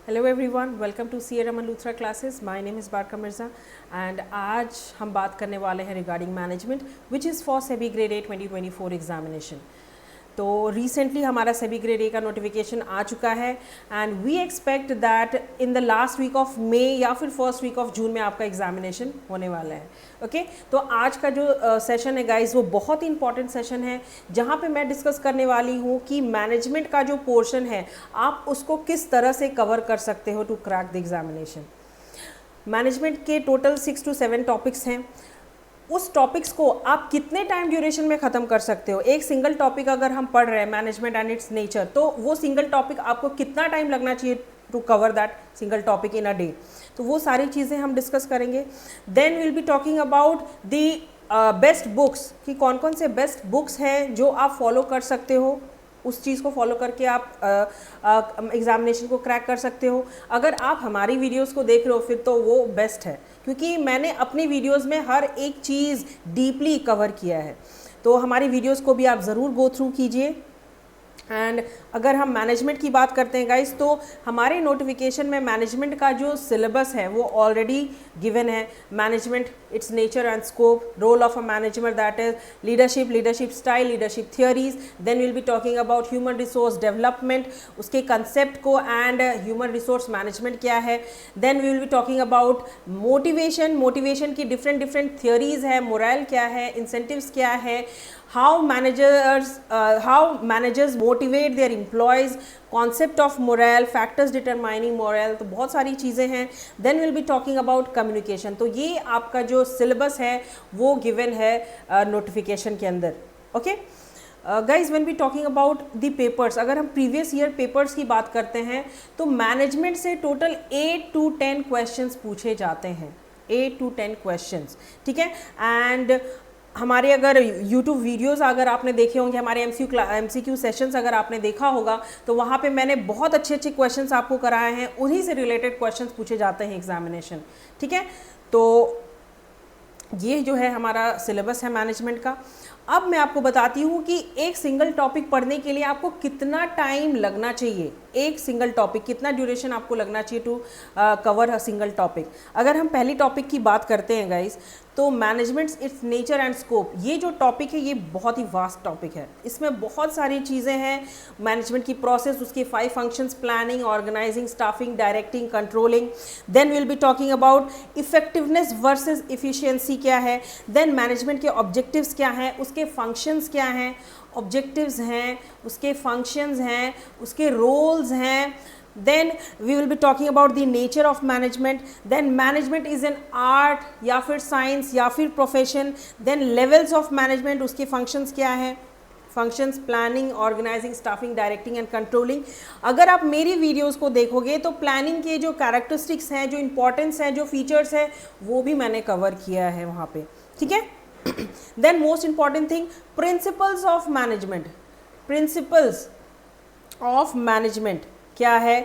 Hello everyone, welcome to Sierra Malhotra classes. My name is Barka Mirza and आज हम बात करने वाले हैं regarding management which is for SEBI grade A 2024 examination. तो रिसेंटली हमारा सेबी ग्रेड ए का नोटिफिकेशन आ चुका है and we expect that in the last week of May या फिर फर्स्ट वीक ऑफ जून में आपका एग्जामिनेशन होने वाला है। ओके तो आज का जो सेशन है गाइस वो बहुत ही इंपॉर्टेंट सेशन है जहाँ पे मैं डिस्कस करने वाली हूँ कि मैनेजमेंट का जो पोर्शन है आप उसको किस तरह से कवर कर सकते हो to crack the examination. Management के टोटल 6 to 7 टॉपिक्स हैं। उस टॉपिक्स को आप कितने टाइम ड्यूरेशन में ख़त्म कर सकते हो। एक सिंगल टॉपिक अगर हम पढ़ रहे हैं मैनेजमेंट एंड इट्स नेचर, तो वो सिंगल टॉपिक आपको कितना टाइम लगना चाहिए to cover that single topic in a day. तो वो सारी चीज़ें हम डिस्कस करेंगे। Then will be talking about the best books कि कौन कौन से बेस्ट बुक्स हैं जो आप फॉलो कर सकते हो। उस चीज़ को फॉलो करके आप एग्जामिनेशन को क्रैक कर सकते हो। अगर आप हमारी वीडियोस को देख रहे हो फिर तो वो बेस्ट है, क्योंकि मैंने अपनी वीडियोस में हर एक चीज़ डीपली कवर किया है। तो हमारी वीडियोस को भी आप ज़रूर गो थ्रू कीजिए। एंड अगर हम मैनेजमेंट की बात करते हैं गाइस, तो हमारे नोटिफिकेशन में मैनेजमेंट का जो सिलेबस है वो ऑलरेडी गिवन है। Management, its nature and scope, role of a manager that is leadership, leadership style, leadership theories. Then will be talking about human resource development, उसके कंसेप्ट को एंड ह्यूमन रिसोर्स मैनेजमेंट क्या है। Then we will be talking about motivation, motivation की different theories है, morale क्या है, incentives क्या है, how managers motivate their employees, concept of morale, factors determining morale। तो बहुत सारी चीज़ें हैं। then we'll be talking about communication। तो ये आपका जो सिलेबस है वो गिवन है नोटिफिकेशन के अंदर। Okay guys, when we talking about the papers, अगर हम प्रीवियस ईयर पेपर्स की बात करते हैं तो मैनेजमेंट से टोटल 8 to 10 क्वेश्चंस पूछे जाते हैं। 8 to 10 क्वेश्चंस, ठीक है। एंड हमारे अगर YouTube वीडियोस अगर आपने देखे होंगे, हमारे MCQ सेशंस अगर आपने देखा होगा, तो वहाँ पे मैंने बहुत अच्छे अच्छे क्वेश्चंस आपको कराए हैं। उन्हीं से रिलेटेड क्वेश्चंस पूछे जाते हैं एग्जामिनेशन, ठीक है। तो ये जो है हमारा सिलेबस है मैनेजमेंट का। अब मैं आपको बताती हूँ कि एक सिंगल टॉपिक पढ़ने के लिए आपको कितना टाइम लगना चाहिए। एक सिंगल टॉपिक कितना ड्यूरेशन आपको लगना चाहिए to cover a single topic. अगर हम पहली टॉपिक की बात करते हैं गाइस, तो management, its nature and scope. ये जो टॉपिक है ये बहुत ही वास्ट टॉपिक है। इसमें बहुत सारी चीज़ें हैं। मैनेजमेंट की प्रोसेस, उसके 5 functions, planning, organising, staffing, directing, controlling. Then will be talking about effectiveness versus efficiency क्या है। देन मैनेजमेंट के ऑब्जेक्टिव्स क्या हैं, उसके फंक्शंस क्या हैं, ऑब्जेक्टिव्स हैं, उसके फंक्शंस हैं, उसके रोल्स हैं। Then we will be talking about the nature of management. Then management is an art या फिर science या फिर profession. Then levels of management, उसके functions क्या है, functions, planning, organising, staffing, directing and controlling. अगर आप मेरी वीडियोस को देखोगे तो प्लानिंग के जो कैरेक्टरिस्टिक्स हैं, जो इंपॉर्टेंस हैं, जो फीचर्स हैं, वो भी मैंने कवर किया है वहाँ पे, ठीक है। Then most important thing, principles of management. Principles of management क्या है।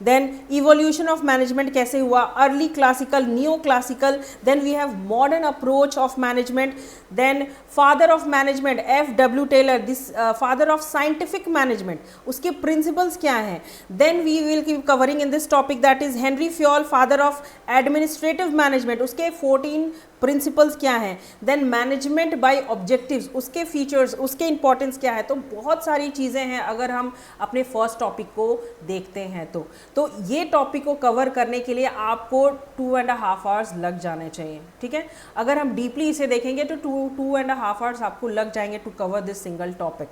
देन इवोल्यूशन ऑफ मैनेजमेंट कैसे हुआ, early classical, new classical. Then we have modern approach of management. Then father of management FW Taylor, this father of scientific management, उसके principles क्या हैं। Then we will keep covering in this topic that is Henry Fayol, father of administrative management, उसके 14 principles क्या हैं। Then management by objectives, उसके features, उसके importance क्या है। तो बहुत सारी चीज़ें हैं अगर हम अपने फर्स्ट टॉपिक को देखते हैं तो ये टॉपिक को कवर करने के लिए आपको 2.5 आवर्स लग जाने चाहिए, ठीक है। अगर हम डीपली इसे देखेंगे तो 2.5 आवर्स आपको लग जाएंगे to cover this single topic.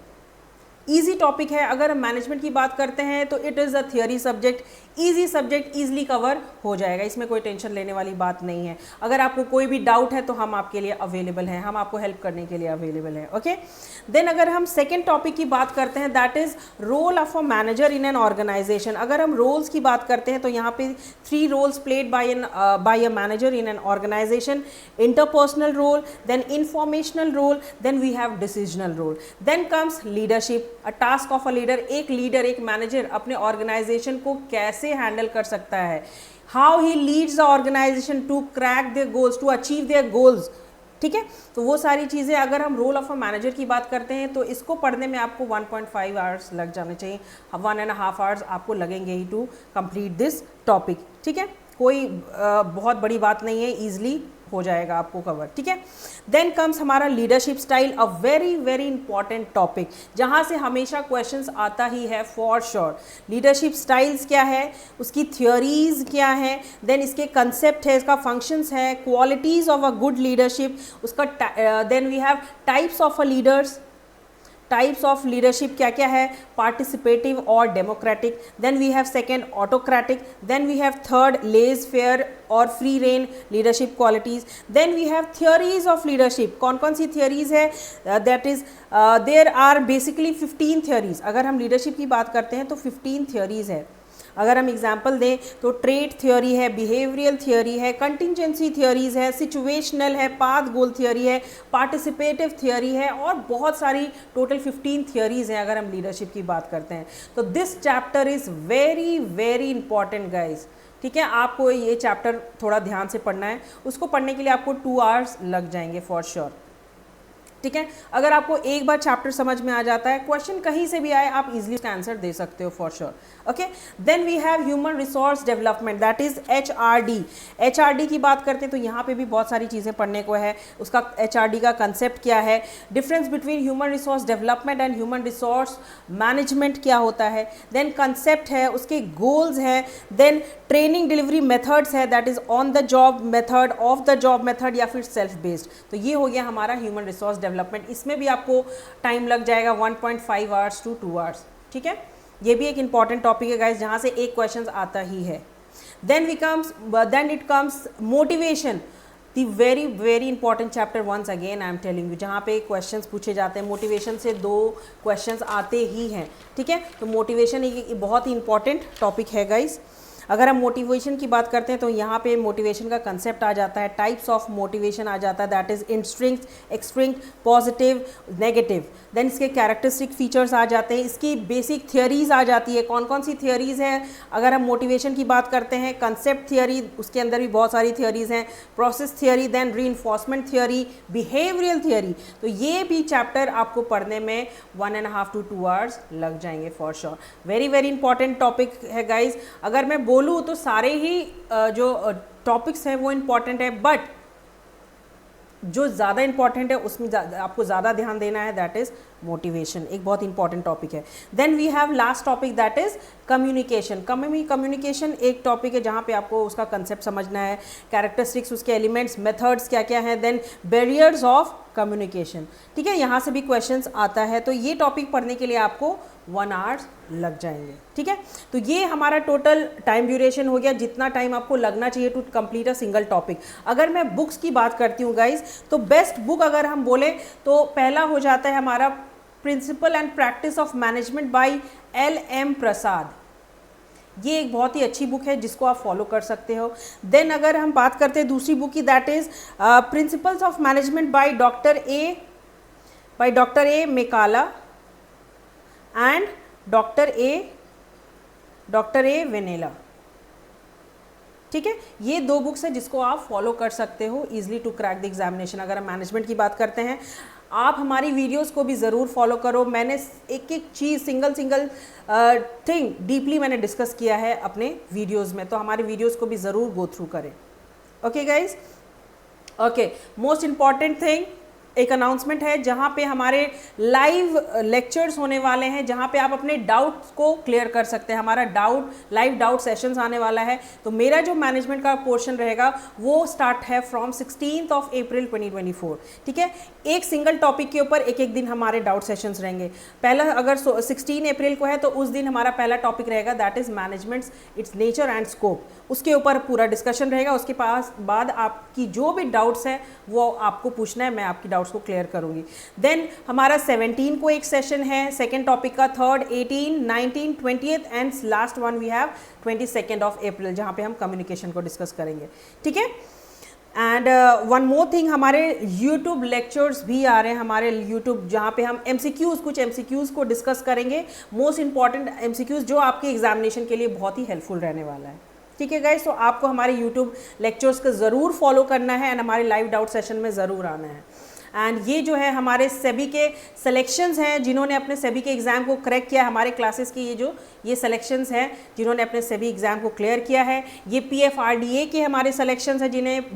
Easy topic है। अगर हम मैनेजमेंट की बात करते हैं तो it is a theory subject, easy subject, easily cover हो जाएगा। इसमें कोई टेंशन लेने वाली बात नहीं है। अगर आपको कोई भी डाउट है तो हम आपके लिए अवेलेबल हैं, हम आपको हेल्प करने के लिए अवेलेबल हैं। ओके, देन अगर हम सेकेंड टॉपिक की बात करते हैं that is role of a manager in an organisation. अगर हम रोल्स की बात करते हैं तो यहाँ पे 3 roles played by a manager in an organisation. Interpersonal role, then informational role, then we have decisional role. Then comes leadership, a task of a leader. एक लीडर, एक मैनेजर अपने ऑर्गेनाइजेशन को कैसे हैंडल कर सकता है, how he leads the organisation to crack their goals, to achieve their goals. ठीक है। तो वो सारी चीज़ें, अगर हम रोल ऑफ अ मैनेजर की बात करते हैं तो इसको पढ़ने में आपको 1.5 आवर्स लग जाने चाहिए, 1.5 आवर्स आपको लगेंगे ही टू कंप्लीट दिस टॉपिक, ठीक है। कोई बहुत बड़ी बात नहीं है, ईजिली हो जाएगा आपको कवर, ठीक है। देन कम्स हमारा leadership style, a very very important topic, जहाँ से हमेशा क्वेश्चंस आता ही है फॉर श्योर। लीडरशिप स्टाइल्स क्या है, उसकी थियोरीज क्या है, देन इसके कंसेप्ट है, इसका फंक्शंस है, qualities of a good leadership, उसका then we have types of a leaders, types of leadership क्या क्या है, पार्टिसिपेटिव और democratic, then we have second autocratic, then we have third laissez faire और free rein leadership qualities, then we have theories of leadership. कौन कौन सी theories है, that is there are basically 15 theories. अगर हम लीडरशिप की बात करते हैं तो 15 थियोरीज है। अगर हम एग्जाम्पल दें तो ट्रेट थ्योरी है, बिहेवियरल थ्योरी है, कंटिजेंसी थ्योरीज है, सिचुएशनल है, पाथ गोल थ्योरी है, पार्टिसिपेटिव थ्योरी है, और बहुत सारी टोटल 15 थ्योरीज हैं अगर हम लीडरशिप की बात करते हैं। तो this chapter is very very important guys, ठीक है। आपको ये चैप्टर थोड़ा ध्यान से पढ़ना है, उसको पढ़ने के लिए आपको 2 आवर्स लग जाएंगे फॉर श्योर, ठीक है। अगर आपको एक बार चैप्टर समझ में आ जाता है, क्वेश्चन कहीं से भी आए, आप इजीली उसका आंसर दे सकते हो for sure, okay. Then we have human resource development, that is HRD। HRD की बात करते हैं तो यहाँ पे भी बहुत सारी चीज़ें पढ़ने को है। उसका HRD का कंसेप्ट क्या है, difference between human resource development and human resource management क्या होता है, देन कंसेप्ट है, उसके गोल्स है, देन ट्रेनिंग डिलीवरी मेथड्स है, that is on the job method, of the job method, या फिर सेल्फ बेस्ड। तो ये हो गया हमारा ह्यूमन रिसोर्स डेवलपमेंट। इसमें भी आपको टाइम लग जाएगा 1.5 आवर्स टू 2 आवर्स, ठीक है। ये भी एक इंपॉर्टेंट टॉपिक है गाइस, जहाँ से एक क्वेश्चन आता ही है। Then it comes motivation, the very very important chapter, once again I am telling you, जहाँ पे क्वेश्चंस पूछे जाते हैं। मोटिवेशन से 2 क्वेश्चंस आते ही हैं, ठीक है। तो मोटिवेशन एक बहुत ही इंपॉर्टेंट टॉपिक है गाइस। अगर हम मोटिवेशन की बात करते हैं तो यहाँ पे मोटिवेशन का कंसेप्ट आ जाता है, टाइप्स ऑफ मोटिवेशन आ जाता है, that is intrinsic, extrinsic, positive, negative. Then इसके कैरेक्टरिस्टिक फीचर्स आ जाते हैं, इसकी बेसिक थियोरीज आ जाती है। कौन कौन सी थियोरीज हैं अगर हम मोटिवेशन की बात करते हैं, कंसेप्ट थियोरी, उसके अंदर भी बहुत सारी थियोरीज हैं, process theory, then reinforcement theory, behavioural theory. तो ये भी चैप्टर आपको पढ़ने में 1.5 to 2 आवर्स लग जाएंगे for sure. Very very important topic है गाइज। अगर मैं बोलूँ तो सारे ही जो टॉपिक्स हैं वो इम्पॉर्टेंट है, बट जो ज़्यादा इंपॉर्टेंट है उसमें आपको ज़्यादा ध्यान देना है, दैट इज़ मोटिवेशन, एक बहुत इंपॉर्टेंट टॉपिक है। Then we have last topic, that is communication. Communication एक टॉपिक है जहाँ पे आपको उसका कंसेप्ट समझना है, कैरेक्टरिस्टिक्स, उसके एलिमेंट्स, मेथड्स क्या क्या हैं, देन बैरियर्स ऑफ कम्युनिकेशन, ठीक है। यहाँ से भी क्वेश्चंस आता है, तो ये टॉपिक पढ़ने के लिए आपको 1 आवर्स लग जाएंगे, ठीक है। तो ये हमारा टोटल टाइम ड्यूरेशन हो गया, जितना टाइम आपको लगना चाहिए to complete a single topic. अगर मैं बुक्स की बात करती हूँ गाइज, तो बेस्ट बुक अगर हम बोलें तो पहला हो जाता है हमारा principal and practice of management by LM Prasad. ये एक बहुत ही अच्छी बुक है जिसको आप फॉलो कर सकते हो। देन अगर हम बात करते हैं दूसरी बुक की, that is principles of management by doctor A Mekala and doctor A Vennela, ठीक है। ये 2 बुक्स है जिसको आप फॉलो कर सकते हो easily to crack the examination. अगर हम मैनेजमेंट की बात करते हैं, आप हमारी वीडियोस को भी ज़रूर फॉलो करो। मैंने एक एक चीज़, सिंगल थिंग डीपली मैंने डिस्कस किया है अपने वीडियोस में, तो हमारे वीडियोस को भी ज़रूर गो थ्रू करें, okay guys. Okay, most important thing, एक अनाउंसमेंट है जहाँ पे हमारे लाइव लेक्चर्स होने वाले हैं, जहाँ पे आप अपने डाउट्स को क्लियर कर सकते हैं। हमारा लाइव डाउट सेशंस आने वाला है। तो मेरा जो मैनेजमेंट का पोर्शन रहेगा वो स्टार्ट है फ्रॉम 16 अप्रैल 2024, ठीक है। एक सिंगल टॉपिक के ऊपर एक दिन हमारे डाउट सेशंस रहेंगे। पहला अगर 16 अप्रैल को है तो उस दिन हमारा पहला टॉपिक रहेगा, that is managements, it's nature and scope. उसके ऊपर पूरा डिस्कशन रहेगा। उसके बाद आपकी जो भी डाउट्स है वो आपको पूछना है, मैं आपकी डाउट्स को क्लियर करूंगी। देन हमारा 17 को एक सेशन है सेकेंड टॉपिक का, 3rd, 18, 19, 20th and last one we have 22 April, जहां पे हम कम्युनिकेशन को डिस्कस करेंगे, ठीक है। एंड वन मोर थिंग, हमारे यूट्यूब लेक्चर्स भी आ रहे हैं हमारे यूट्यूब, जहाँ पे हम कुछ MCQs को डिस्कस करेंगे, मोस्ट इंपॉर्टेंट MCQs जो आपके एग्जामिनेशन के लिए बहुत ही हेल्पफुल रहने वाला है, ठीक है गाइस, तो आपको हमारे यूट्यूब लेक्चर्स को ज़रूर फॉलो करना है एंड हमारे लाइव डाउट सेशन में ज़रूर आना है। एंड ये जो है हमारे सेबी के सिलेक्शंस हैं जिन्होंने अपने सेबी के एग्ज़ाम को क्रैक किया, हमारे क्लासेस के ये सिलेक्शंस हैं जिन्होंने अपने सेबी एग्ज़ाम को क्लियर किया है। ये PFRDA के हमारे सिलेक्शंस हैं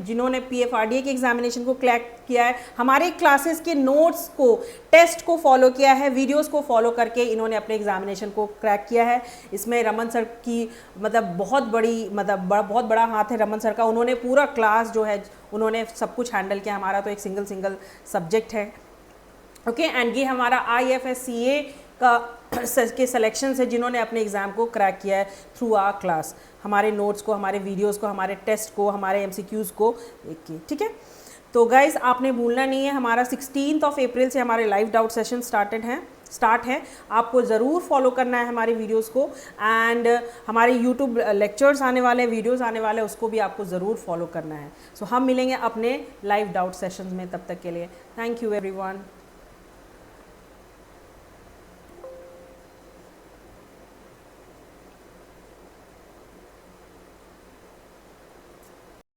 जिन्होंने PFRDA के एग्जामिनेशन को क्रैक किया है। हमारे क्लासेस के नोट्स को, टेस्ट को फॉलो किया है, वीडियोज़ को फॉलो करके इन्होंने अपने एग्जामिनेशन को क्रैक किया है। इसमें रमन सर की बहुत बड़ा हाथ है रमन सर का। उन्होंने पूरा क्लास जो है उन्होंने सब कुछ हैंडल किया। हमारा तो एक सिंगल सब्जेक्ट है, ओके। एंड ये हमारा IFSCA के सिलेक्शन है जिन्होंने अपने एग्ज़ाम को क्रैक किया है थ्रू आवर क्लास, हमारे नोट्स को, हमारे वीडियोस को, हमारे टेस्ट को, हमारे MCQs को देख के, ठीक है। तो गाइज़ आपने भूलना नहीं है, हमारा 16 अप्रैल से हमारे लाइव डाउट सेशन स्टार्ट है। आपको ज़रूर फॉलो करना है हमारे वीडियोस को एंड हमारे यूट्यूब लेक्चर्स आने वाले, वीडियोस आने वाले, उसको भी आपको ज़रूर फॉलो करना है। सो हम मिलेंगे अपने लाइव डाउट सेशंस में, तब तक के लिए थैंक यू एवरीवन।